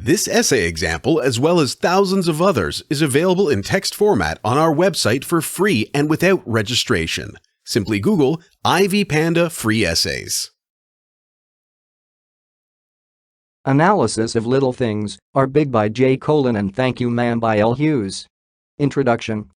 This essay example, as well as thousands of others, is available in text format on our website for free and without registration. Simply Google Ivy Panda Free Essays. Analysis of Little Things Are Big by J. and Thank You Ma'am by L. Hughes. Introduction.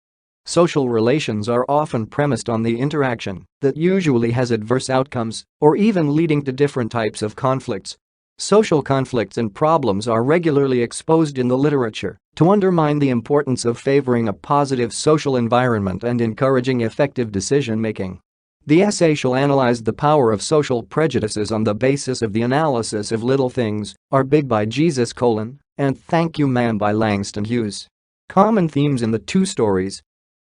Social relations are often premised on the interaction that usually has adverse outcomes or even leading to different types of conflicts. Social conflicts and problems are regularly exposed in the literature to undermine the importance of favoring a positive social environment and encouraging effective decision-making. The essay shall analyze the power of social prejudices on the basis of the analysis of Little Things Are Big by Jesus: and Thank You Ma'am by Langston Hughes. Common themes in the two stories.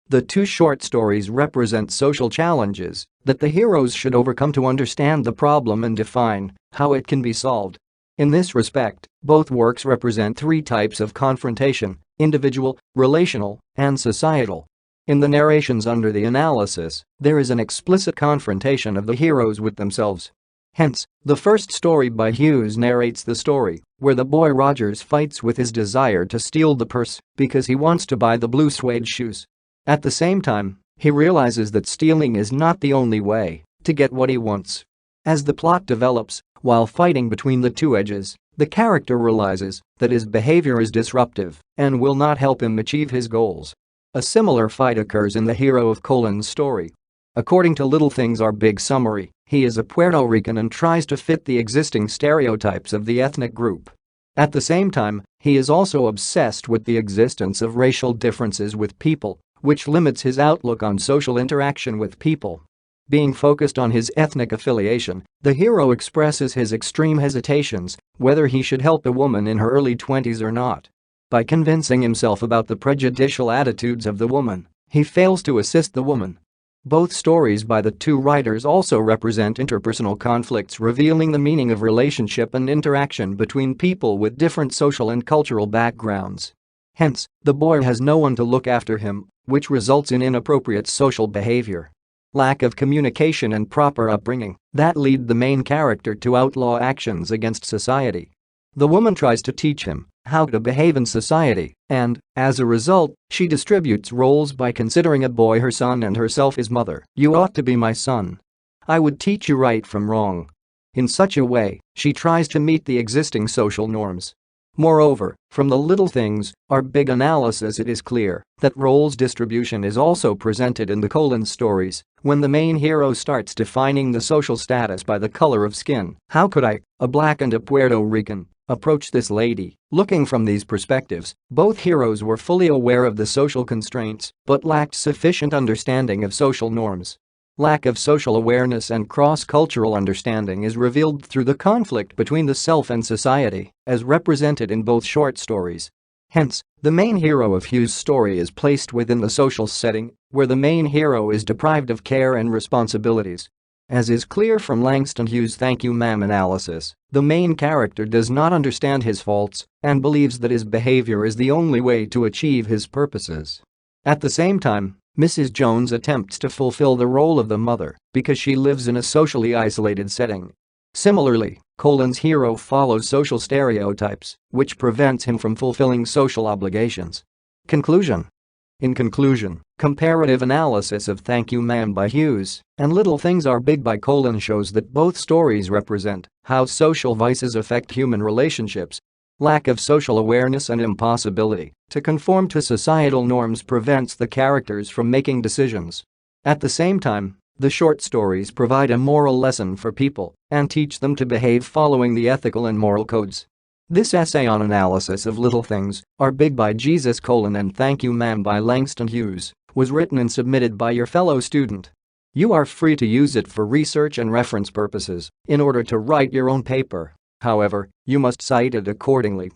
The two short stories represent social challenges that the heroes should overcome to understand the problem and define how it can be solved. In this respect, both works represent three types of confrontation: individual, relational, and societal. In the narrations under the analysis, there is an explicit confrontation of the heroes with themselves. Hence, the first story by Hughes narrates the story where the boy Rogers fights with his desire to steal the purse because he wants to buy the blue suede shoes. At the same time, he realizes that stealing is not the only way to get what he wants. As the plot develops, while fighting between the two edges, the character realizes that his behavior is disruptive and will not help him achieve his goals. A similar fight occurs in the hero of Colin's story. According to Little Things Are Big summary, he is a Puerto Rican and tries to fit the existing stereotypes of the ethnic group. At the same time, he is also obsessed with the existence of racial differences with people, which limits his outlook on social interaction with people. Being focused on his ethnic affiliation, the hero expresses his extreme hesitations whether he should help a woman in her early 20s or not. By convincing himself about the prejudicial attitudes of the woman, he fails to assist the woman. Both stories by the two writers also represent interpersonal conflicts, revealing the meaning of relationship and interaction between people with different social and cultural backgrounds. Hence, the boy has no one to look after him, which results in inappropriate social behavior. Lack of communication and proper upbringing that lead the main character to outlaw actions against society. The woman tries to teach him how to behave in society, and, as a result, she distributes roles by considering a boy her son and herself his mother. "You ought to be my son. I would teach you right from wrong." In such a way, she tries to meet the existing social norms. Moreover, from the Little Things Are Big analysis it is clear that roles distribution is also presented in the stories when the main hero starts defining the social status by the color of skin. "How could I, a black and a Puerto Rican, approach this lady?" Looking from these perspectives, both heroes were fully aware of the social constraints but lacked sufficient understanding of social norms. Lack of social awareness and cross-cultural understanding is revealed through the conflict between the self and society, as represented in both short stories. Hence, the main hero of Hughes' story is placed within the social setting, where the main hero is deprived of care and responsibilities. As is clear from Langston Hughes' Thank You Ma'am analysis, the main character does not understand his faults and believes that his behavior is the only way to achieve his purposes. At the same time, Mrs. Jones attempts to fulfill the role of the mother because she lives in a socially isolated setting. Similarly, Colin's hero follows social stereotypes, which prevents him from fulfilling social obligations. Conclusion. In conclusion, comparative analysis of Thank You Ma'am by Hughes and Little Things Are Big by Colin shows that both stories represent how social vices affect human relationships. Lack of social awareness and impossibility to conform to societal norms prevents the characters from making decisions. At the same time, the short stories provide a moral lesson for people and teach them to behave following the ethical and moral codes. This essay on analysis of Little Things Are Big by Jesus: and Thank You Ma'am by Langston Hughes was written and submitted by your fellow student. You are free to use it for research and reference purposes in order to write your own paper. However, you must cite it accordingly.